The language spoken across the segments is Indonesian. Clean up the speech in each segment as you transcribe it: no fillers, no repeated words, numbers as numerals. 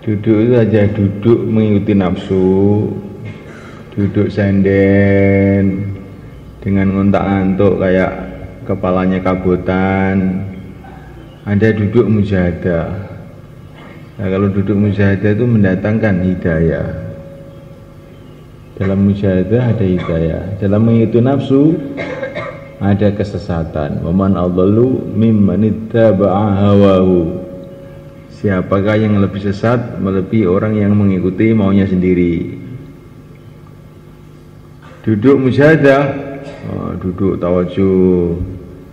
Duduk itu aja duduk mengikuti nafsu, duduk senden dengan ngontak-ngantuk kayak kepalanya kabotan. Ada duduk mujahadah. Nah, kalau duduk mujahadah itu mendatangkan hidayah. Dalam mujahadah ada hidayah. Dalam mengikuti nafsu ada kesesatan. Waman adallu mimman ittaba'a hawahu. Siapakah yang lebih sesat melebihi orang yang mengikuti maunya sendiri. Duduk mujahadah, duduk tawajuh,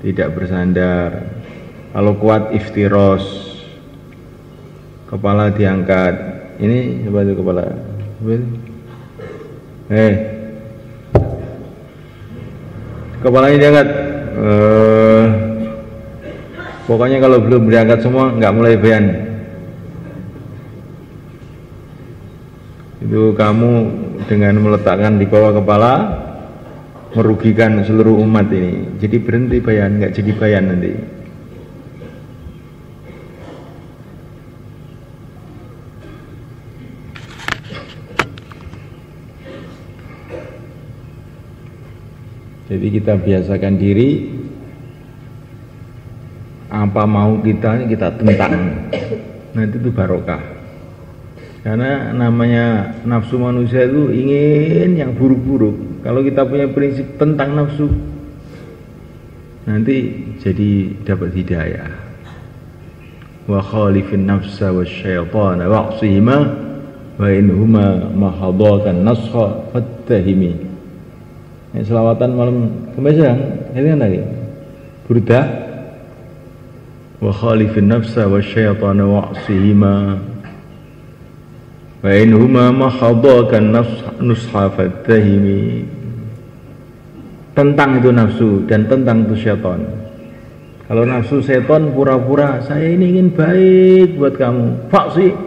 tidak bersandar. Kalau kuat iftiros, kepala diangkat. Ini coba itu kepala. Kepalanya diangkat. Pokoknya kalau belum diangkat semua nggak mulai bayan. Itu kamu dengan meletakkan di bawah kepala merugikan seluruh umat ini. Jadi berhenti bayan, nggak jadi bayan nanti. Jadi kita biasakan diri, apa mau kita ini kita tentang. Nanti itu barokah. Karena namanya nafsu manusia itu ingin yang buruk-buruk. Kalau kita punya prinsip tentang nafsu, nanti jadi dapat hidayah. Wa khalifin nafsa wa syaitana wa'sihima wa inhuma mahadakan nasha fattahimi. Selawatan malam Kemis ya, ini kan tadi Burdah. Wa khalifin nafsa wa syaitana wa'sihima wa inhuma mahadakan nusha fattahimi. Tentang itu nafsu dan tentang itu syaitan. Kalau nafsu syaitan pura-pura saya ini ingin baik buat kamu,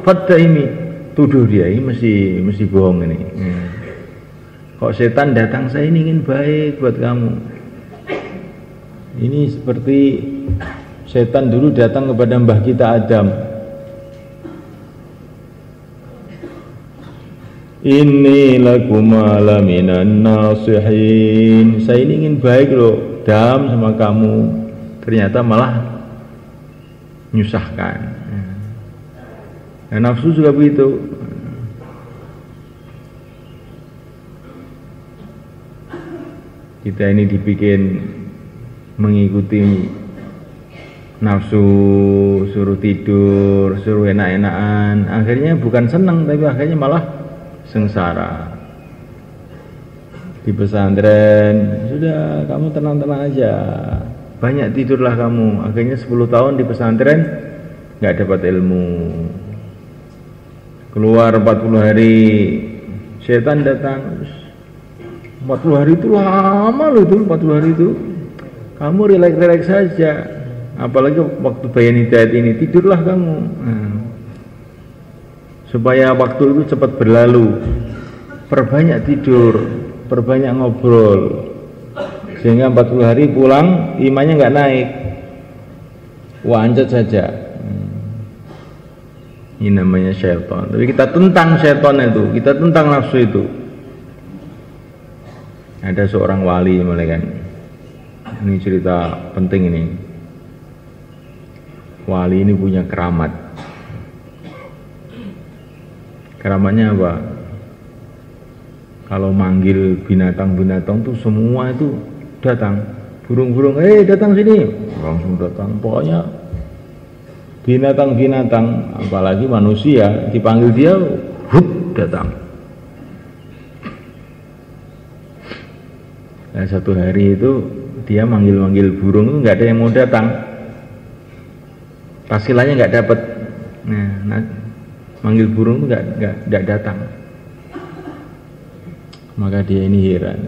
fattahimi, tuduh dia ini mesti bohong ini. Kok setan datang saya ini ingin baik buat kamu. Ini seperti setan dulu datang kepada mbah kita Adam. Inni lakuma laminan nasihin. Saya ini ingin baik loh, Adam sama kamu. Ternyata malah menyusahkan. Nah, nafsu juga begitu. Kita ini dibikin mengikuti nafsu, suruh tidur, suruh enak-enakan. Akhirnya bukan senang, tapi akhirnya malah sengsara. Di pesantren, sudah kamu tenang-tenang aja, banyak tidurlah kamu. Akhirnya 10 tahun di pesantren nggak dapat ilmu. Keluar 40 hari, setan datang. 40 hari itu lama loh, itu 40 hari itu kamu relax-relax saja. Apalagi waktu bayan hidayat ini, tidurlah kamu. Supaya waktu itu cepat berlalu, perbanyak tidur, perbanyak ngobrol, sehingga 40 hari pulang imannya nggak naik, wancat saja. Ini namanya syaitan. Tapi kita tentang syaitan itu, kita tentang nafsu itu. Ada seorang wali mulai kan, ini cerita penting ini. Wali ini punya keramat. Keramatnya apa? Kalau manggil binatang-binatang tuh semua itu datang. Burung-burung, datang sini, langsung datang. Pokoknya binatang-binatang, apalagi manusia dipanggil dia, datang. Nah, satu hari itu dia manggil-manggil burung itu nggak ada yang mau datang. Pasilanya nggak dapat. Nah, manggil burung itu nggak datang. Maka dia ini heran.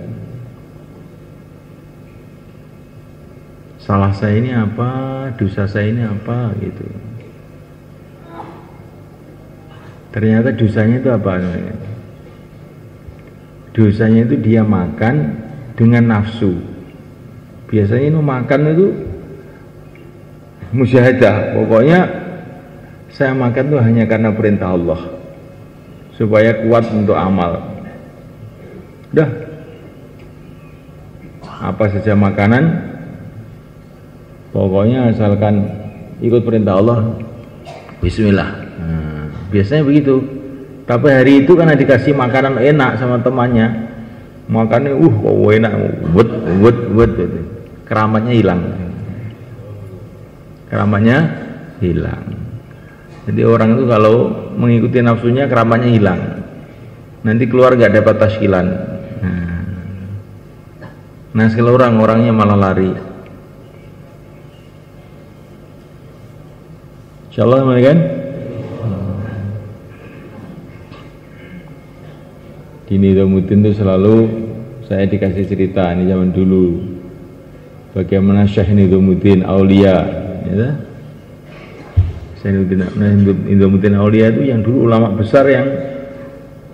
Salah saya ini apa? Dosa saya ini apa? Gitu. Ternyata dosanya itu apa? Dosanya itu dia makan dengan nafsu. Biasanya itu makan itu musyahadah, pokoknya Saya makan tuh hanya karena perintah Allah, supaya kuat untuk amal. Udah, apa saja makanan, pokoknya asalkan ikut perintah Allah, bismillah. Nah, biasanya begitu. Tapi hari itu karena dikasih makanan enak sama temannya, makannya kok enak, wet, keramatnya hilang. Keramatnya hilang. Jadi orang itu kalau mengikuti nafsunya, keramatnya hilang. Nanti keluar gak dapat taskilan. Nah sekali orangnya malah lari. Insyaallah kan? Di Nizamuddin itu selalu saya dikasih cerita, ini zaman dulu, bagaimana Syekh Nizamuddin Aulia, ya. Syekh Nizamuddin Aulia itu yang dulu ulama besar yang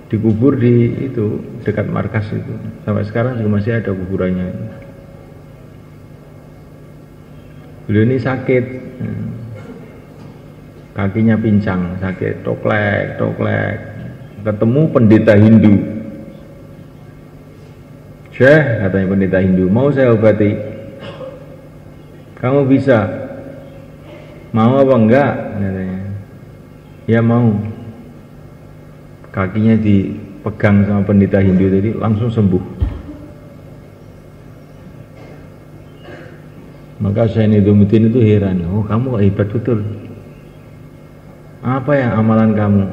dikubur di itu dekat markas itu, sampai sekarang juga masih ada kuburannya. Beliau ini sakit, kakinya pincang, sakit, toklek, ketemu pendeta Hindu. Syekh, katanya pendeta Hindu, mau saya obati? Kamu bisa? Mau apa enggak? Katanya. Ya mau. Kakinya dipegang sama pendeta Hindu tadi, langsung sembuh. Maka Syekh Nizamuddin itu heran, oh kamu kok hebat betul. Apa yang amalan kamu?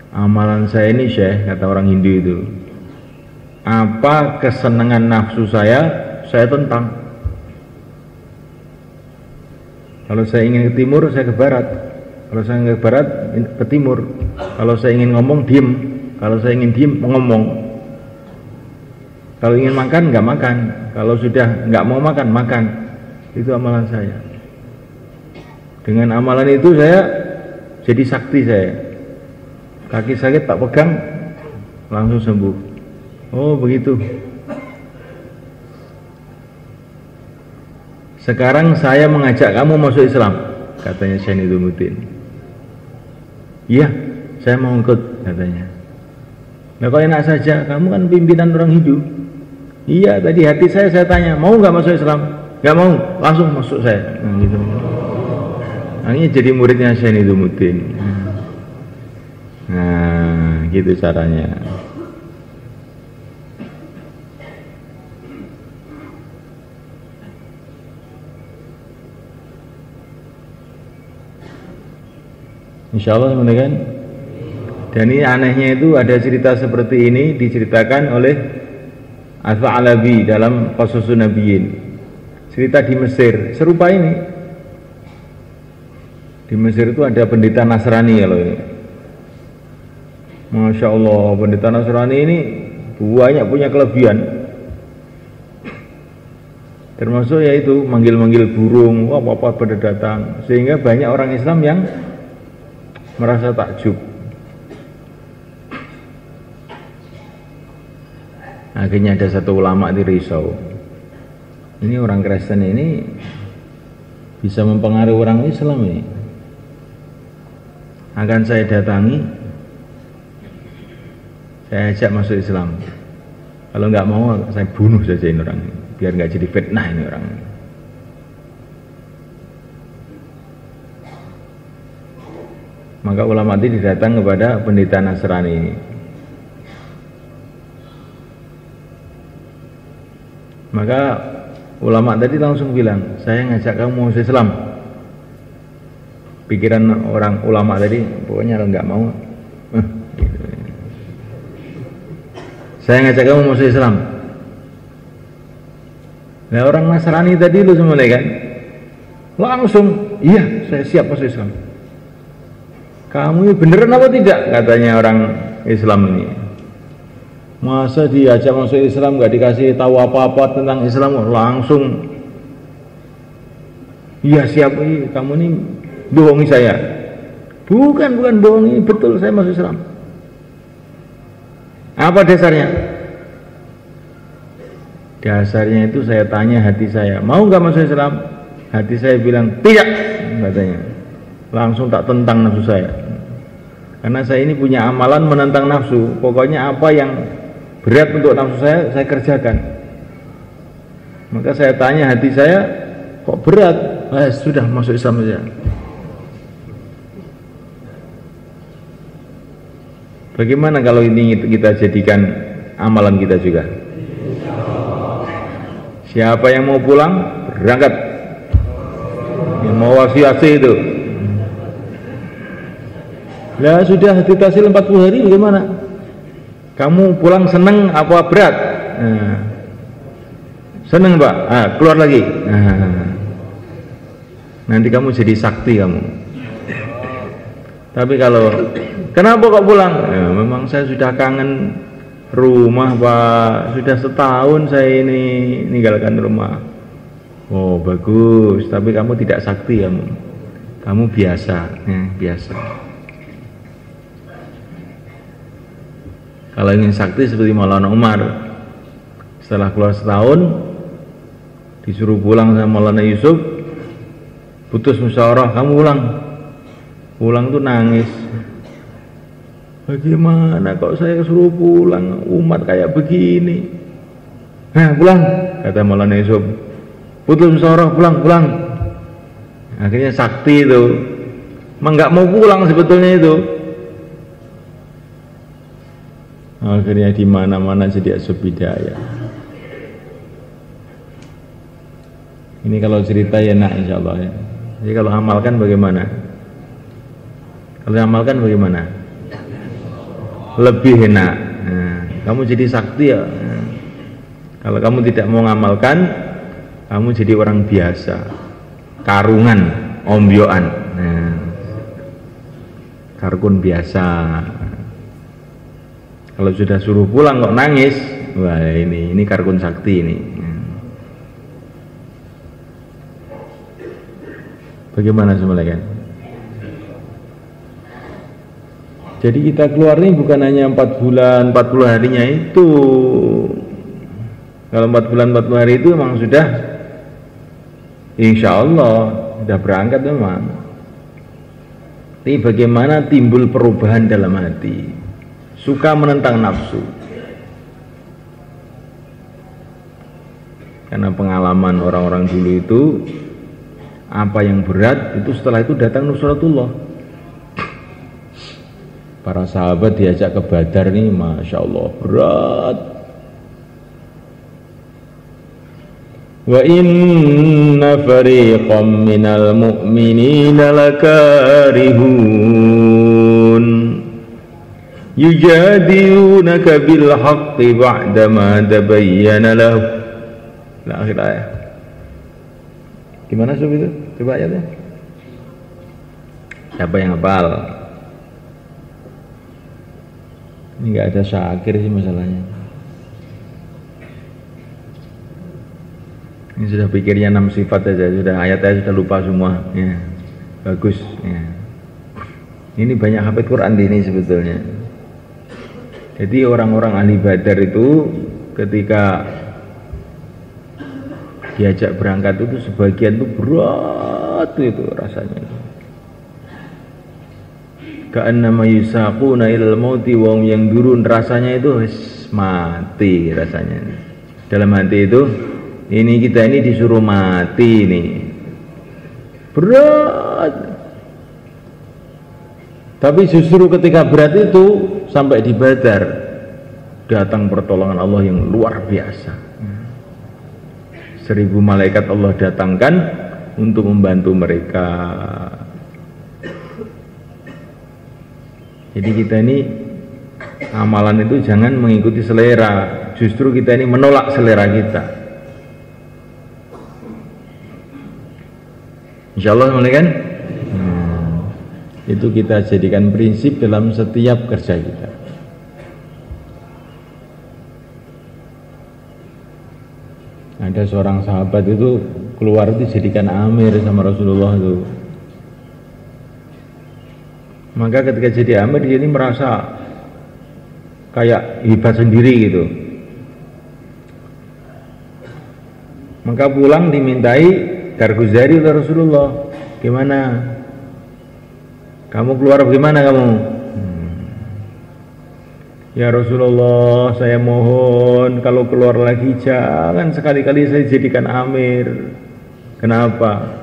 Amalan saya ini Syekh, kata orang Hindu itu, apa kesenangan nafsu saya tentang. Kalau saya ingin ke timur, saya ke barat. Kalau saya ingin ke barat, ke timur. Kalau saya ingin ngomong, diem. Kalau saya ingin diem, ngomong. Kalau ingin makan, nggak makan. Kalau sudah nggak mau makan, makan. Itu amalan saya. Dengan amalan itu saya jadi sakti saya. Kaki sakit tak pegang, langsung sembuh. Oh begitu. Sekarang saya mengajak kamu masuk Islam, katanya Syekh Nizamuddin. Iya, saya mau ikut, katanya. Nah kok enak saja, kamu kan pimpinan orang Hindu. Iya, tadi hati saya tanya, mau nggak masuk Islam? Nggak mau, langsung masuk saya. Nah gitu. Akhirnya jadi muridnya Syekh Nizamuddin. Nah, gitu caranya. Insyaallah kan. Dan ini anehnya itu ada cerita seperti ini diceritakan oleh Al-Tha'labi dalam Qasasun Nabiyyin. Cerita di Mesir serupa ini. Di Mesir itu ada pendeta Nasrani kalau ini. Masya Allah, pendeta Nasrani ini banyak punya kelebihan. Termasuk yaitu manggil-manggil burung, apa pada datang, sehingga banyak orang Islam yang merasa takjub. Akhirnya ada satu ulama di Risau. Ini orang Kristen ini bisa mempengaruhi orang Islam ini. Akan saya datangi, saya ajak masuk Islam. Kalau nggak mau, saya bunuh saja ini orang, biar nggak jadi fitnah ini orang. Maka ulama itu datang kepada pendeta Nasrani ini. Maka ulama tadi langsung bilang, saya ngajak kamu masuk Islam. Pikiran orang ulama tadi, pokoknya kalau nggak mau, gitu. Saya ngajak kamu masuk Islam. Nah orang Nasrani tadi lu semua kan, langsung, iya saya siap masuk Islam. Kamu ini beneran apa tidak? Katanya orang Islam ini. Masa diajak masuk Islam gak dikasih tahu apa-apa tentang Islam, langsung iya siap, kamu ini bohongi saya. Bukan bohongi, betul saya masuk Islam. Apa dasarnya? Dasarnya itu saya tanya hati saya, mau gak masuk Islam? Hati saya bilang tidak, katanya. Langsung tak tentang nafsu saya. Karena saya ini punya amalan menentang nafsu. Pokoknya apa yang berat untuk nafsu saya kerjakan. Maka saya tanya hati saya, kok berat? Sudah masuk Islam saja. Bagaimana kalau ini kita jadikan amalan kita juga? Siapa yang mau pulang, berangkat. Yang mau wasi-wasi itu. Lah sudah ditasil 40 hari bagaimana? Kamu pulang seneng apa berat? Seneng Pak, keluar lagi. Nanti kamu jadi sakti kamu. Tapi kalau kenapa kok pulang? Ya, memang saya sudah kangen rumah Pak. Sudah setahun saya ini meninggalkan rumah. Oh bagus, tapi kamu tidak sakti kamu. Kamu biasa, ya, biasa. Kalau ingin sakti seperti Maulana Umar, setelah keluar setahun disuruh pulang sama Maulana Yusuf, putus musyawarah, kamu pulang tuh nangis. Bagaimana kok saya suruh pulang, umat kayak begini? Pulang, kata Maulana Yusuf. Putus musyawarah, pulang. Akhirnya sakti itu, emang nggak mau pulang sebetulnya itu. Akhirnya di mana-mana jadi asubidaya. Ini kalau cerita ya nak, insya Allah ya. Jadi kalau amalkan bagaimana? Kalau amalkan bagaimana? Lebih enak. Kamu jadi sakti ya. Kalau kamu tidak mau ngamalkan, kamu jadi orang biasa, karungan, ombyoan. Karkun biasa. Kalau sudah suruh pulang kok nangis, wah ini karkun sakti ini. Bagaimana semuanya? Jadi kita keluar ini bukan hanya 4 bulan, 40 harinya itu. Kalau 4 bulan 40 hari itu memang sudah, insya Allah sudah berangkat memang. Tapi bagaimana timbul perubahan dalam hati? Suka menentang nafsu. Karena pengalaman orang-orang dulu itu, apa yang berat itu setelah itu datang nusratullah. Para sahabat diajak ke Badar nih, masya Allah berat. Wa inna fariqam minal mu'minina lakarihun yujadilunaka bil haqqi ba'dama tabayyana lahu. Akhir ayat. Gimana sob itu? Coba ayatnya. Siapa yang hafal? Ini nggak ada syakir sih masalahnya. Ini sudah pikirnya 6 sifat saja, sudah ayatnya sudah lupa semua. Ya, bagus. Ya. Ini banyak hafid Quran di ini sebetulnya. Jadi orang-orang ahli Badar itu ketika diajak berangkat itu sebagian itu berat itu rasanya. Ka'annama yusaquna ilal mauti wa hum yanzurun, rasanya itu mati rasanya. Dalam hati itu ini kita ini disuruh mati nih. Berat. Tapi justru ketika berat itu sampai di Badar datang pertolongan Allah yang luar biasa. 1000 malaikat Allah datangkan untuk membantu mereka. Jadi kita ini amalan itu jangan mengikuti selera, justru kita ini menolak selera kita. Insya Allah mulai kan? Itu kita jadikan prinsip dalam setiap kerja kita. Ada seorang sahabat itu keluar itu jadikan amir sama Rasulullah itu. Maka ketika jadi amir dia ini merasa kayak hebat sendiri gitu. Maka pulang dimintai Karguzari oleh Rasulullah, gimana? Kamu keluar bagaimana kamu? Ya Rasulullah, saya mohon kalau keluar lagi jangan sekali-kali saya jadikan amir. Kenapa?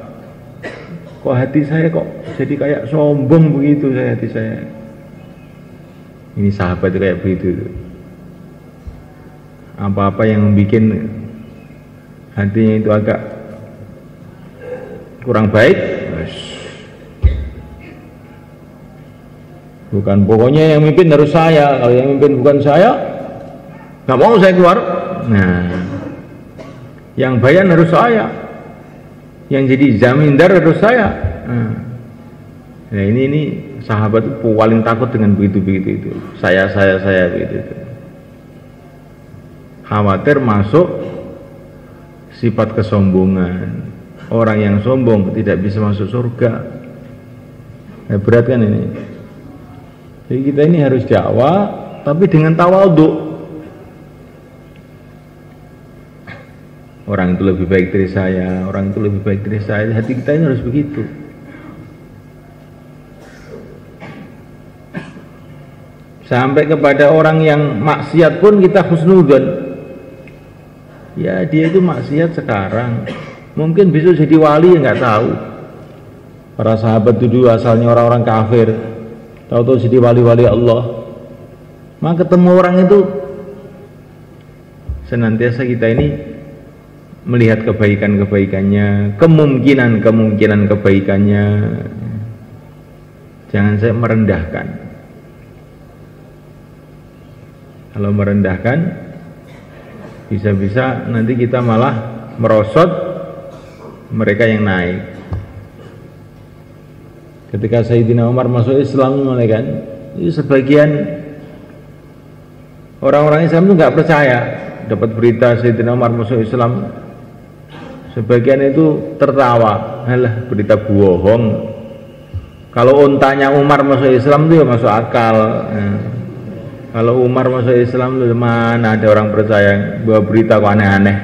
Kok hati saya kok jadi kayak sombong begitu hati saya. Ini sahabat itu kayak begitu. Apa-apa yang membuat hatinya itu agak kurang baik, bukan, pokoknya yang mimpin harus saya, kalau yang mimpin bukan saya nggak mau saya keluar. Nah, yang bayan harus saya, yang jadi zamindar harus saya. Nah ini sahabat itu paling takut dengan begitu itu. Saya begitu. Khawatir masuk sifat kesombongan. Orang yang sombong tidak bisa masuk surga. Nah, berat kan ini. Jadi kita ini harus dakwah tapi dengan tawadhu. Orang itu lebih baik dari saya, orang itu lebih baik dari saya. Hati kita ini harus begitu. Sampai kepada orang yang maksiat pun kita husnudzon. Ya dia itu maksiat sekarang, mungkin besok jadi wali, nggak tahu. Para sahabat dulu asalnya orang-orang kafir, tahu-tahu jadi wali-wali Allah. Maka ketemu orang itu senantiasa kita ini melihat kebaikan-kebaikannya, kemungkinan kebaikannya. Jangan saya merendahkan. Kalau merendahkan, bisa-bisa nanti kita malah merosot mereka yang naik. Ketika Sayyidina Umar masuk Islam, kan, itu sebagian orang-orang Islam itu nggak percaya. Dapat berita Sayyidina Umar masuk Islam, sebagian itu tertawa, alah berita bohong. Kalau untanya Umar masuk Islam itu ya masuk akal. Kalau Umar masuk Islam itu mana ada orang percaya, bawa berita kok aneh-aneh.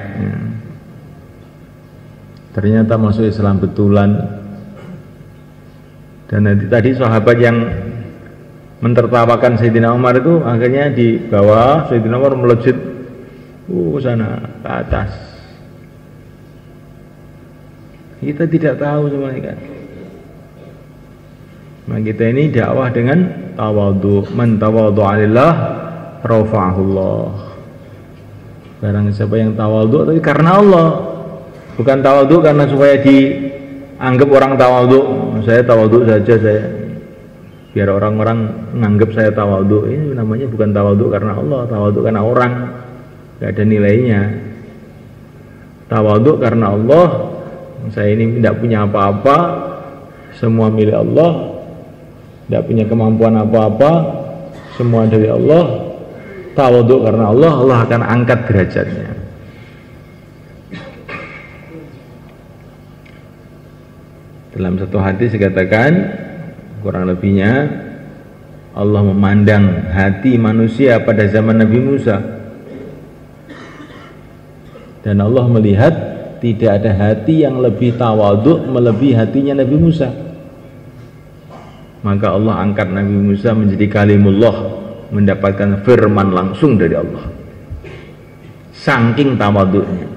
Ternyata masuk Islam betulan. Dan nanti tadi sahabat yang mentertawakan Sayyidina Umar itu akhirnya di bawah, Sayyidina Umar melejit sana ke atas. Kita tidak tahu semuanya kan. Nah, kita ini dakwah dengan tawadhu. Man tawadhu'a lillah rafa'ahullah. Barang siapa yang tawadhu tapi karena Allah, bukan tawadhu karena supaya dianggap orang tawadhu. Saya tawadhu saja saya, biar orang-orang menganggap saya tawadhu. Ini namanya bukan tawadhu karena Allah, tawadhu karena orang, nggak ada nilainya. Tawadhu karena Allah. Saya ini tidak punya apa-apa, semua milik Allah. Tidak punya kemampuan apa-apa, semua dari Allah. Tawadhu karena Allah, Allah akan angkat derajatnya. Dalam satu hadis dikatakan, kurang lebihnya, Allah memandang hati manusia pada zaman Nabi Musa, dan Allah melihat tidak ada hati yang lebih tawadhu melebihi hatinya Nabi Musa. Maka Allah angkat Nabi Musa menjadi kalimullah, mendapatkan firman langsung dari Allah. Saking tawadhunya.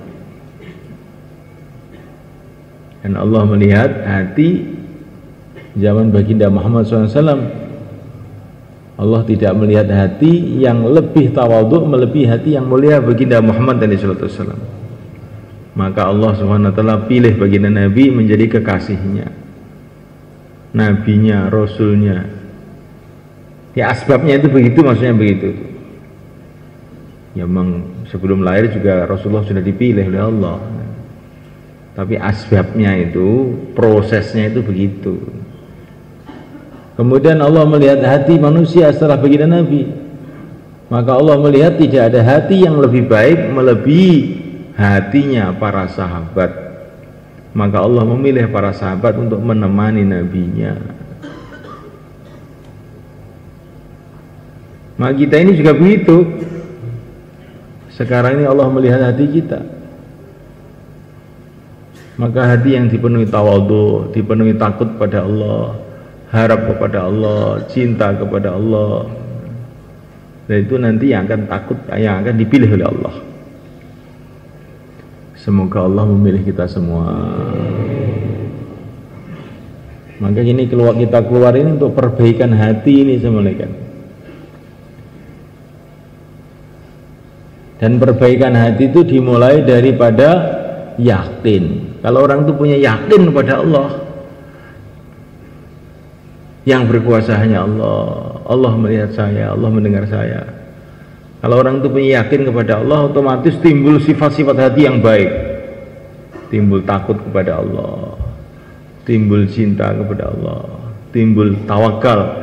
Dan Allah melihat hati zaman baginda Muhammad SAW. Allah tidak melihat hati yang lebih tawadhu melebihi hati yang mulia baginda Muhammad SAW. Maka Allah SWT pilih baginda Nabi menjadi kekasihnya, nabinya, rasulnya. Ya asbabnya itu begitu, maksudnya begitu. Ya memang sebelum lahir juga Rasulullah sudah dipilih oleh Allah. Tapi asbabnya itu, prosesnya itu begitu. Kemudian Allah melihat hati manusia setelah baginda Nabi. Maka Allah melihat tidak ada hati yang lebih baik melebihi hatinya para sahabat. Maka Allah memilih para sahabat untuk menemani nabinya. Maka kita ini juga begitu. Sekarang ini Allah melihat hati kita. Maka hati yang dipenuhi tawadhu, dipenuhi takut pada Allah, harap kepada Allah, cinta kepada Allah, dan itu nanti yang akan takut, yang akan dipilih oleh Allah. Semoga Allah memilih kita semua. Maka ini kita keluar ini untuk perbaikan hati ini semuanya. Dan perbaikan hati itu dimulai daripada yakin. Kalau orang itu punya yakin kepada Allah, yang berkuasa hanya Allah, Allah melihat saya, Allah mendengar saya. Kalau orang itu punya yakin kepada Allah, otomatis timbul sifat-sifat hati yang baik, timbul takut kepada Allah, timbul cinta kepada Allah, timbul tawakal,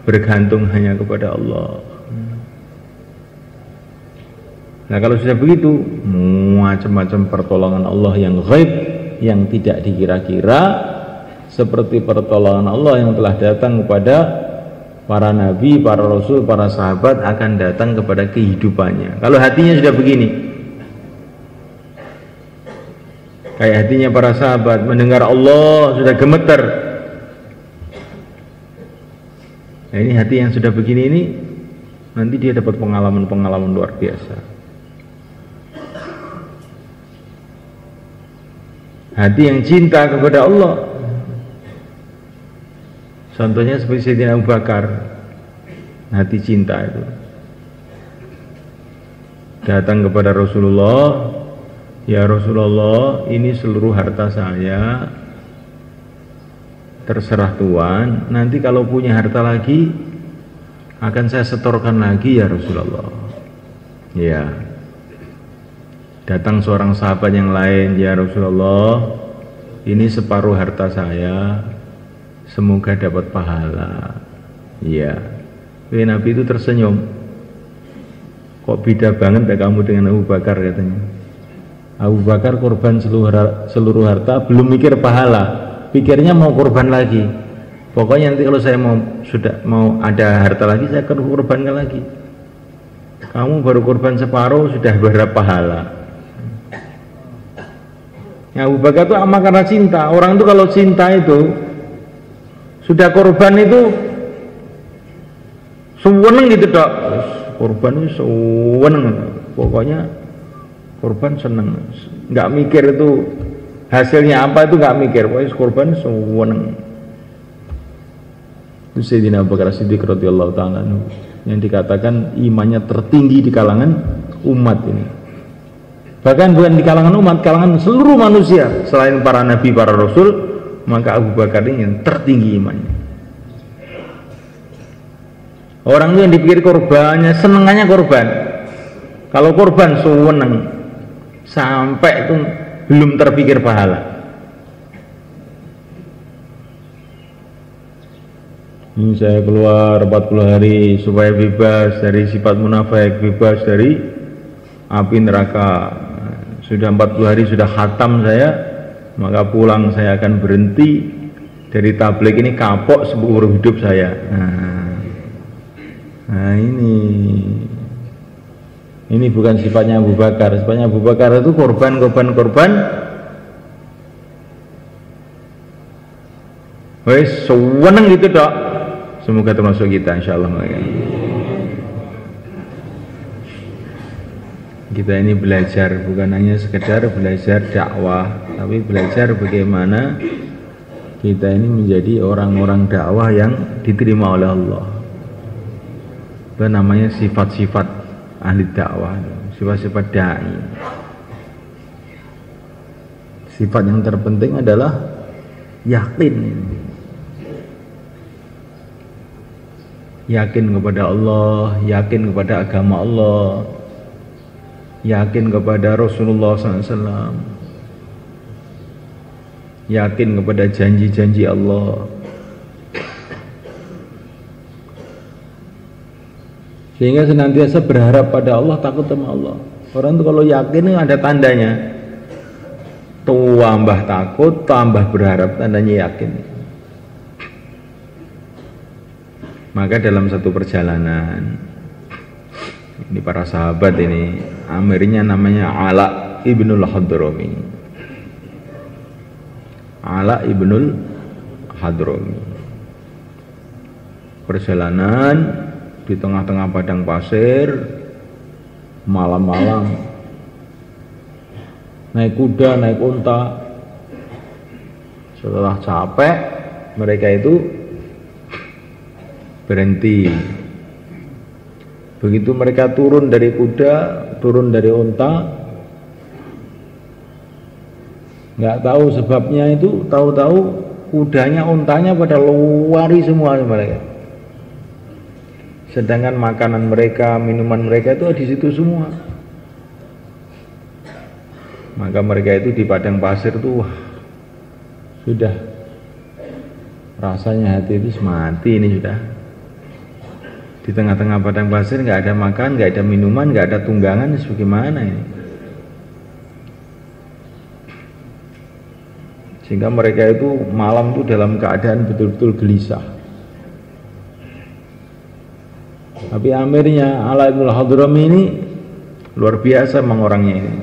bergantung hanya kepada Allah. Nah kalau sudah begitu, macam-macam pertolongan Allah yang ghaib, yang tidak dikira-kira, seperti pertolongan Allah yang telah datang kepada para nabi, para rasul, para sahabat, akan datang kepada kehidupannya. Kalau hatinya sudah begini, kayak hatinya para sahabat, mendengar Allah sudah gemeter. Nah ini hati yang sudah begini ini, nanti dia dapat pengalaman-pengalaman luar biasa. Hati yang cinta kepada Allah, contohnya seperti Sayyidina Abu Bakar, hati cinta itu datang kepada Rasulullah, ya Rasulullah, ini seluruh harta saya, terserah Tuhan, nanti kalau punya harta lagi akan saya setorkan lagi ya Rasulullah. Ya. Datang seorang sahabat yang lain, ya Rasulullah, ini separuh harta saya, semoga dapat pahala. Ya, Nabi itu tersenyum. Kok beda banget ya kamu dengan Abu Bakar, katanya. Abu Bakar korban seluruh harta, belum mikir pahala, pikirnya mau korban lagi. Pokoknya nanti kalau saya sudah mau ada harta lagi, saya akan korbankan lagi. Kamu baru korban separuh sudah berapa pahala. Ya, Abu Bakar itu amat karena cinta. Orang itu kalau cinta itu sudah korban itu seneng gitu dok. Korban itu seneng. Pokoknya korban seneng. Nggak mikir itu hasilnya apa, itu nggak mikir. Pokoknya korban seneng. Itu Sayyidina Abu Bakar Siddiq radhiyallahu ta'ala yang dikatakan imannya tertinggi di kalangan umat ini. Bahkan bukan di kalangan umat, kalangan seluruh manusia selain para nabi, para rasul, maka Abu Bakar ini yang tertinggi imannya. Orang itu yang dipikir korbannya, senengannya korban. Kalau korban seneng, sampai itu belum terpikir pahala. Ini saya keluar 40 hari supaya bebas dari sifat munafik, bebas dari api neraka. Sudah 40 hari sudah khatam saya, maka pulang saya akan berhenti dari tabligh ini, kapok seumur hidup saya. Nah ini bukan sifatnya Abu Bakar. Sifatnya Abu Bakar itu korban. Wes seneng gitu dok. Semoga termasuk kita insyaallah. Kita ini belajar, bukan hanya sekedar belajar dakwah, tapi belajar bagaimana kita ini menjadi orang-orang dakwah yang diterima oleh Allah. Itu namanya sifat-sifat ahli dakwah, sifat-sifat da'i. Sifat yang terpenting adalah yakin. Yakin kepada Allah, yakin kepada agama Allah, yakin kepada Rasulullah SAW, yakin kepada janji-janji Allah, sehingga senantiasa berharap pada Allah, takut sama Allah. Orang itu kalau yakin ada tandanya, tambah takut, tambah berharap, tandanya yakin. Maka dalam satu perjalanan, ini para sahabat ini, amirnya namanya Ala ibnul Hadrami. Ala ibnul Hadrami. Perjalanan di tengah-tengah padang pasir, malam-malam, naik kuda, naik unta. Setelah capek, mereka itu berhenti. Begitu mereka turun dari kuda, turun dari unta, nggak tahu sebabnya itu, tahu-tahu kudanya, untanya pada lari semua mereka. Sedangkan makanan mereka, minuman mereka itu di situ semua. Maka mereka itu di padang pasir tuh, wah, sudah rasanya hati itu mati ini sudah. Di tengah-tengah padang pasir nggak ada makan, nggak ada minuman, nggak ada tunggangan, bagaimana ini? Sehingga mereka itu malam itu dalam keadaan betul-betul gelisah. Tapi amirnya Ala ibn Hadrami ini luar biasa memang orangnya ini.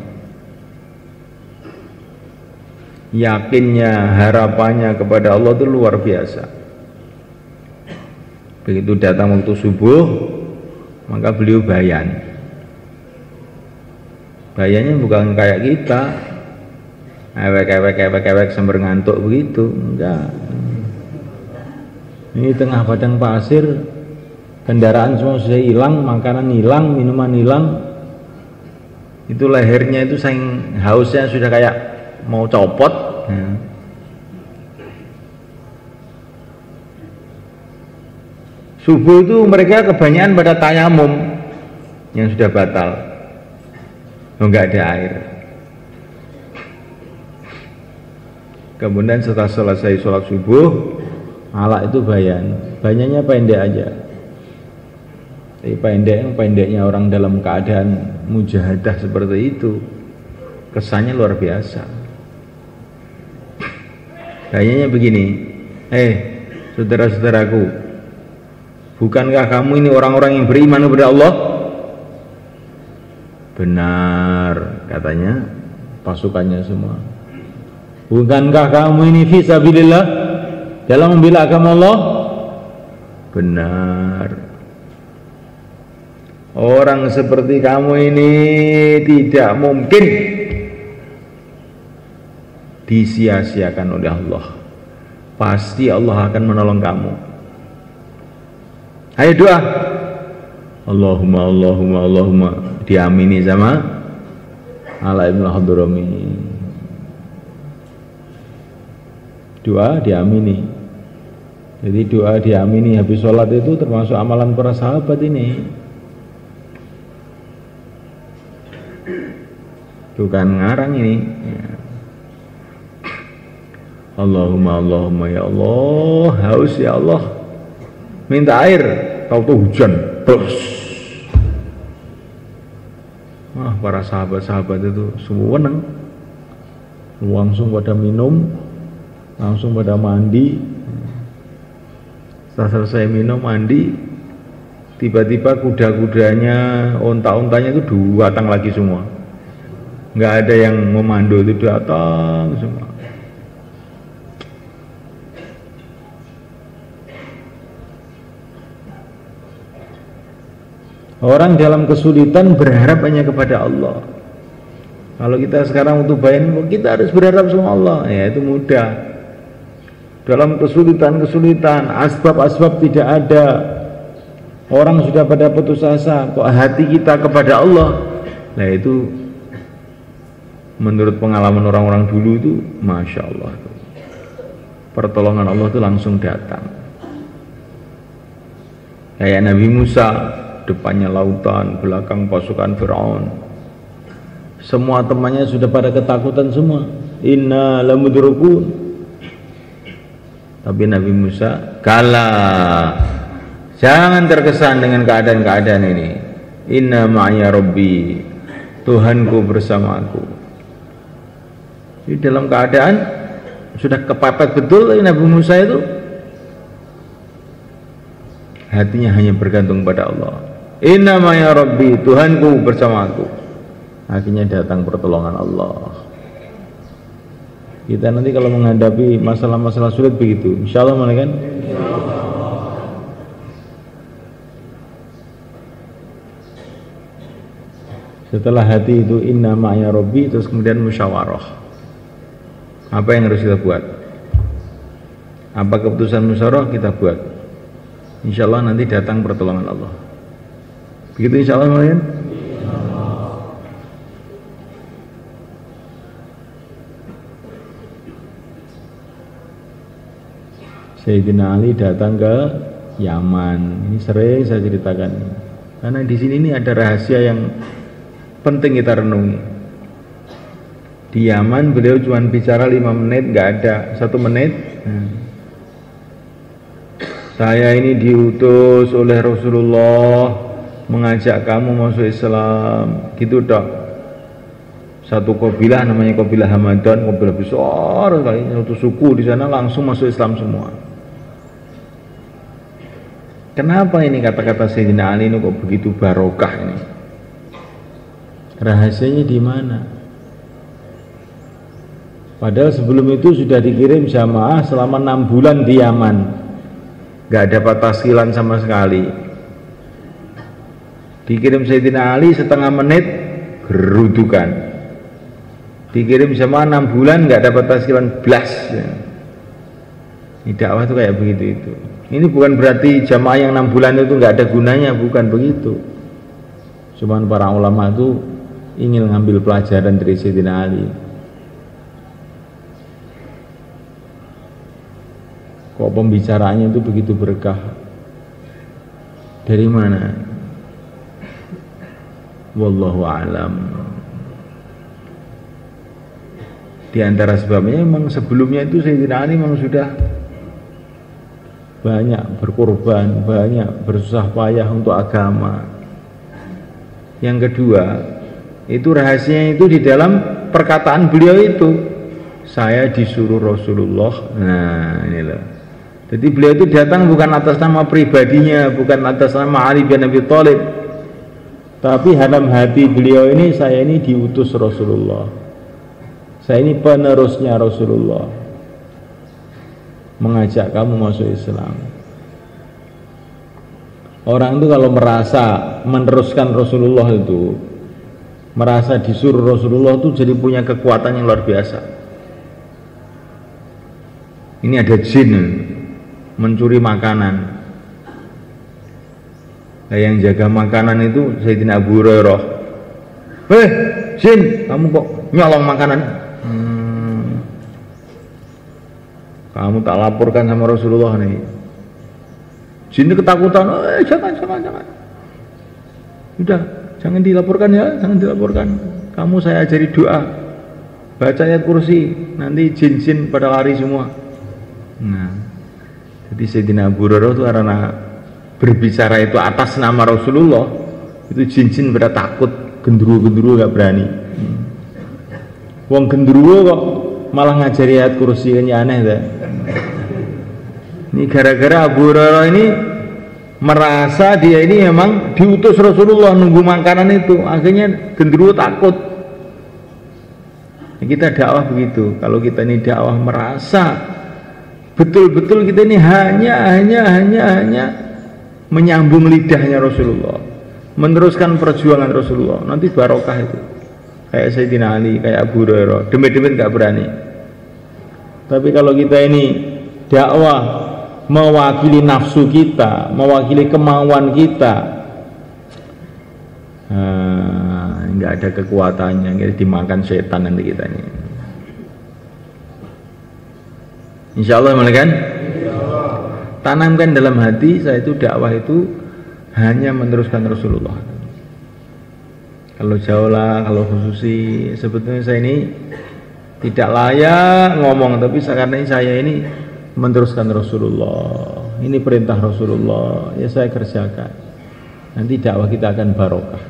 Yakinnya, harapannya kepada Allah itu luar biasa. Begitu datang waktu subuh, maka beliau bayan. Bayannya bukan kayak kita, ewek sambil ngantuk begitu, enggak. Ini tengah padang pasir, kendaraan semua sudah hilang, makanan hilang, minuman hilang. Itu lehernya itu saking hausnya sudah kayak mau copot. Subuh itu mereka kebanyakan pada tayamum yang sudah batal, enggak ada air. Kemudian setelah selesai sholat subuh, Ala itu bayan, bayannya pendek aja. Tapi pendeknya orang dalam keadaan mujahadah seperti itu, kesannya luar biasa. Bayannya begini, saudara-saudaraku, bukankah kamu ini orang-orang yang beriman kepada Allah? Benar, katanya pasukannya semua. Bukankah kamu ini fisabilillah, dalam membela agama Allah? Benar. Orang seperti kamu ini tidak mungkin disia-siakan oleh Allah. Pasti Allah akan menolong kamu. Ayo doa. Allahumma Allahumma Allahumma, diamini sama Ala ibn Hadrami. Doa diamini. Jadi doa diamini habis sholat itu termasuk amalan para sahabat ini. Bukan ngarang ini. Allahumma Allahumma, ya Allah, haus ya Allah, minta air, tahu-tahu hujan, bos. Wah, para sahabat-sahabat itu semua senang, langsung pada minum, langsung pada mandi. Setelah selesai minum mandi, tiba-tiba kuda-kudanya, onta-ontanya itu datang lagi semua. Nggak ada yang memandu, itu datang semua. Orang dalam kesulitan berharap hanya kepada Allah. Kalau kita sekarang untuk bayan, kita harus berharap sama Allah, ya itu mudah. Dalam kesulitan-kesulitan, asbab-asbab tidak ada, orang sudah pada putus asa, kok hati kita kepada Allah, nah itu menurut pengalaman orang-orang dulu itu, Masya Allah, pertolongan Allah itu langsung datang. Kayak Nabi Musa, depannya lautan, belakang pasukan Fir'aun, semua temannya sudah pada ketakutan semua, inna lamudrukun. Tapi Nabi Musa, kalah, jangan terkesan dengan keadaan-keadaan ini. Inna ma'ya Rabbi, Tuhanku bersamaku. Di dalam keadaan sudah kepepet betul Nabi Musa itu, hatinya hanya bergantung pada Allah. Inna ma'ya Rabbi, Tuhanku bersamaku. Akhirnya datang pertolongan Allah. Kita nanti kalau menghadapi masalah-masalah sulit begitu, insya Allah mulai kan. Setelah hati itu inna ma'ya rabbi, terus kemudian musyawarah. Apa yang harus kita buat? Apa keputusan musyawarah kita buat? Insya Allah nanti datang pertolongan Allah. Begitu insya Allah mulai kan. Sayyidina Ali datang ke Yaman. Ini sering saya ceritakan. Karena di sini ini ada rahasia yang penting kita renungi. Di Yaman beliau cuma bicara 5 menit, nggak ada 1 menit. Saya ini diutus oleh Rasulullah mengajak kamu masuk Islam, gitu dok. Satu kabilah namanya kabilah Hamadan, kabilah besar sekali, satu suku di sana langsung masuk Islam semua. Kenapa ini kata-kata Sayyidina Ali ini kok begitu barokah ini? Rahasianya di mana? Padahal sebelum itu sudah dikirim jamaah selama 6 bulan di Yaman, nggak dapat taskilan sama sekali. Dikirim Sayyidina Ali setengah menit gerudukan. Dikirim jamaah 6 bulan nggak dapat taskilan blas. Ini dakwah itu kayak begitu itu. Ini bukan berarti jamaah yang 6 bulan itu nggak ada gunanya, bukan begitu. Cuman para ulama itu ingin ngambil pelajaran dari Sayyidina Ali. Kok pembicaraannya itu begitu berkah? Dari mana? Wallahu a'lam. Di antara sebabnya memang sebelumnya itu Sayyidina Ali memang sudah banyak berkorban, banyak bersusah payah untuk agama. Yang kedua, itu rahasianya itu di dalam perkataan beliau itu, saya disuruh Rasulullah. Nah ini loh. Jadi beliau itu datang bukan atas nama pribadinya, bukan atas nama Ali bin Abi Thalib, tapi dalam hati beliau ini, saya ini diutus Rasulullah, saya ini penerusnya Rasulullah, mengajak kamu masuk Islam. Orang itu kalau merasa meneruskan Rasulullah itu, merasa disuruh Rasulullah itu jadi punya kekuatan yang luar biasa. Ini ada jin mencuri makanan. Nah, yang jaga makanan itu Sayyidina Abu Hurairah. Jin, kamu kok nyolong makanan? Kamu tak laporkan sama Rasulullah nih. Jin ketakutan, jangan. Udah, jangan dilaporkan ya, jangan dilaporkan. Kamu saya ajari doa, baca ayat kursi, nanti jin-jin pada lari semua. Nah, jadi Sayyidina Abu Hurairah itu karena berbicara itu atas nama Rasulullah, itu jin-jin pada takut, gendruwo gak berani. Wong gendruwo kok malah ngajari ayat kursi, kan aneh deh. Ini gara-gara Abu Hurairah ini merasa dia ini memang diutus Rasulullah nunggu makanan itu, akhirnya gendruwo takut. Kita dakwah begitu. Kalau kita ini dakwah merasa betul-betul kita ini hanya menyambung lidahnya Rasulullah, meneruskan perjuangan Rasulullah, nanti barokah itu. Kayak Sayyidina Ali, kayak Abu Hurairah, demit-demit gak berani. Tapi kalau kita ini dakwah mewakili nafsu kita, mewakili kemauan kita, nggak ada kekuatannya, nggak dimakan setan nanti kita ini. Insya Allah kan? Tanamkan dalam hati saya itu dakwah itu hanya meneruskan Rasulullah. Kalau jauh lah, kalau khususi, sebetulnya saya ini tidak layak ngomong, tapi karena saya ini meneruskan Rasulullah, ini perintah Rasulullah, ya saya kerjakan. Nanti dakwah kita akan barokah.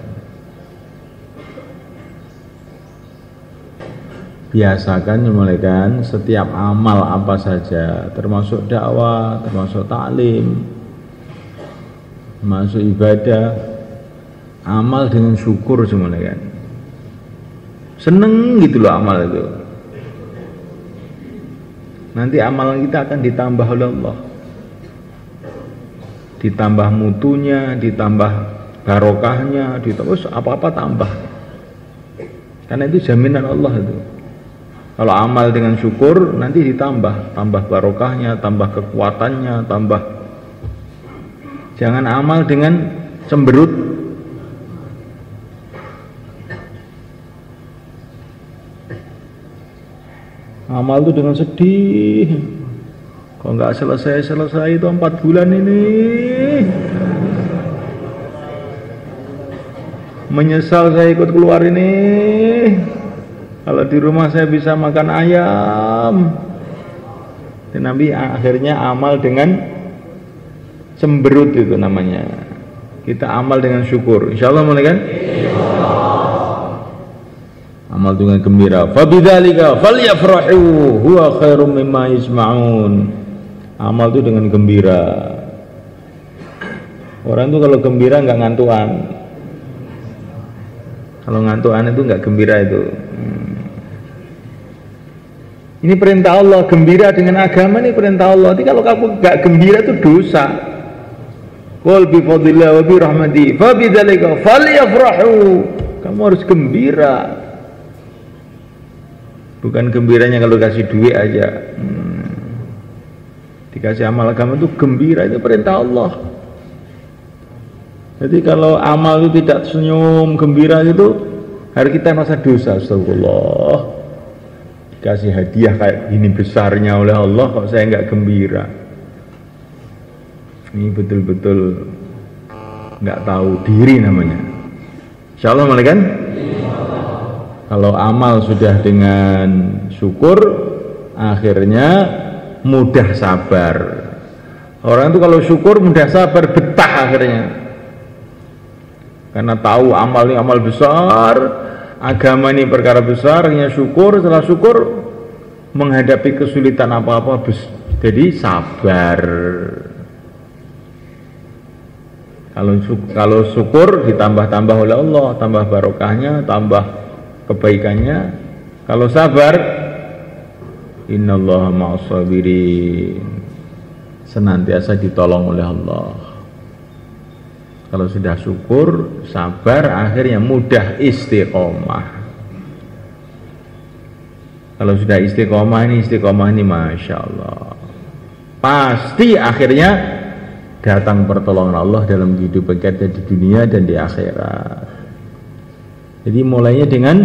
Biasakan memulaikan setiap amal apa saja, termasuk dakwah, termasuk taklim, termasuk ibadah, amal dengan syukur semula kan. Seneng gitu loh amal itu. nanti amalan kita akan ditambah oleh Allah, ditambah mutunya, ditambah barokahnya, ditambah apa-apa tambah, karena itu jaminan Allah itu. Kalau amal dengan syukur nanti ditambah, tambah barokahnya, tambah kekuatannya, tambah. Jangan amal dengan cemberut. Amal itu dengan sedih. Kalau nggak selesai itu 4 bulan ini, menyesal saya ikut keluar ini. Kalau di rumah saya bisa makan ayam. Dan Nabi akhirnya amal dengan cemberut itu namanya. Kita amal dengan syukur. Insyaallah mulai kan? Amal dengan gembira. Fabidzalika falyafrahu huwa khairum mimma yasma'un. Amal itu dengan gembira. Orang itu kalau gembira nggak ngantuan. Kalau ngantuan itu nggak gembira itu. Ini perintah Allah, gembira dengan agama ini perintah Allah. Jadi kalau kamu nggak gembira itu dosa. Qul bi fadlillah wa bi rahmati fa bidzalika falyafrahu. Kamu harus gembira. Bukan gembiranya kalau kasih duit aja. Dikasih amal agama itu gembira, itu perintah Allah. Jadi kalau amal itu tidak senyum, gembira itu, hari kita masa dosa, astagfirullah. Kasih hadiah kayak gini besarnya oleh Allah, kok saya nggak gembira. Ini betul-betul nggak tahu diri namanya. Insyaallah mulai kan? Kalau amal sudah dengan syukur, akhirnya mudah sabar. Orang itu kalau syukur mudah sabar, betah akhirnya. Karena tahu amal ini amal besar, agama ini perkara besar, hanya syukur. Setelah syukur menghadapi kesulitan apa-apa, jadi sabar. Kalau syukur ditambah-tambah oleh Allah, tambah barokahnya, tambah kebaikannya. Kalau sabar, innallaha ma'as sabirin, senantiasa ditolong oleh Allah. Kalau sudah syukur, sabar, akhirnya mudah istiqomah. Kalau sudah istiqomah ini Masya Allah, pasti akhirnya datang pertolongan Allah dalam kehidupan kita di dunia dan di akhirat. Jadi mulainya dengan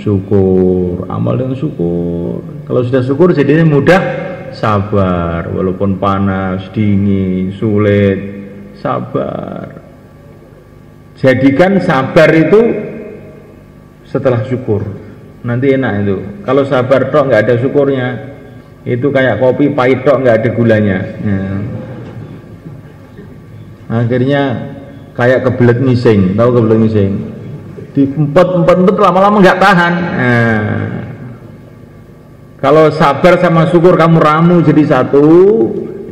syukur, amal dengan syukur. Kalau sudah syukur jadinya mudah sabar, walaupun panas, dingin, sulit, sabar. Jadikan sabar itu setelah syukur, nanti enak itu. Kalau sabar tok nggak ada syukurnya, itu kayak kopi pahit tok nggak ada gulanya. Akhirnya kayak kebelet ngising, tahu kebelet ngising? Diempet lama-lama nggak tahan. Kalau sabar sama syukur kamu ramu jadi satu,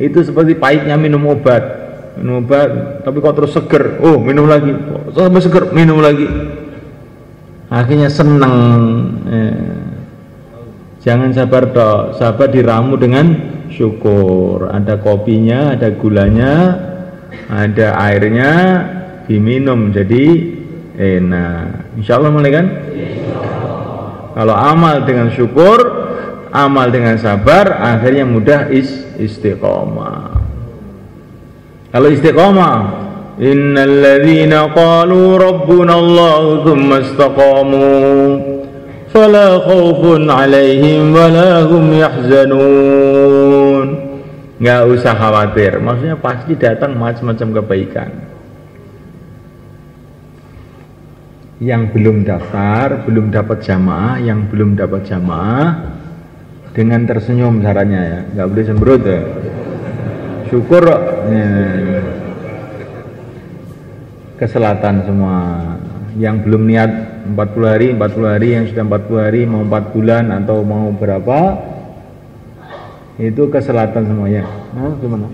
itu seperti pahitnya minum obat. Minum obat tapi kok terus seger, oh minum lagi, sampai seger, minum lagi, akhirnya seneng. Jangan sabar toh, sabar diramu dengan syukur. Ada kopinya, ada gulanya, ada airnya, diminum jadi enak. Insyaallah mulai kan? Kalau amal dengan syukur, amal dengan sabar, akhirnya mudah istiqomah. Kalau istiqomah, innal ladzina qalu rabbuna Allah tsumma istaqamu fala khaufun 'alaihim wala hum yahzanun. Enggak usah khawatir, maksudnya pasti datang macam-macam kebaikan. Yang belum daftar, belum dapat jamaah, yang belum dapat jamaah dengan tersenyum caranya ya, enggak boleh cemberut ya. Syukur ke selatan semua. Yang belum niat 40 hari, yang sudah 40 hari, mau 4 bulan atau mau berapa, itu ke selatan semuanya. Nah, gimana?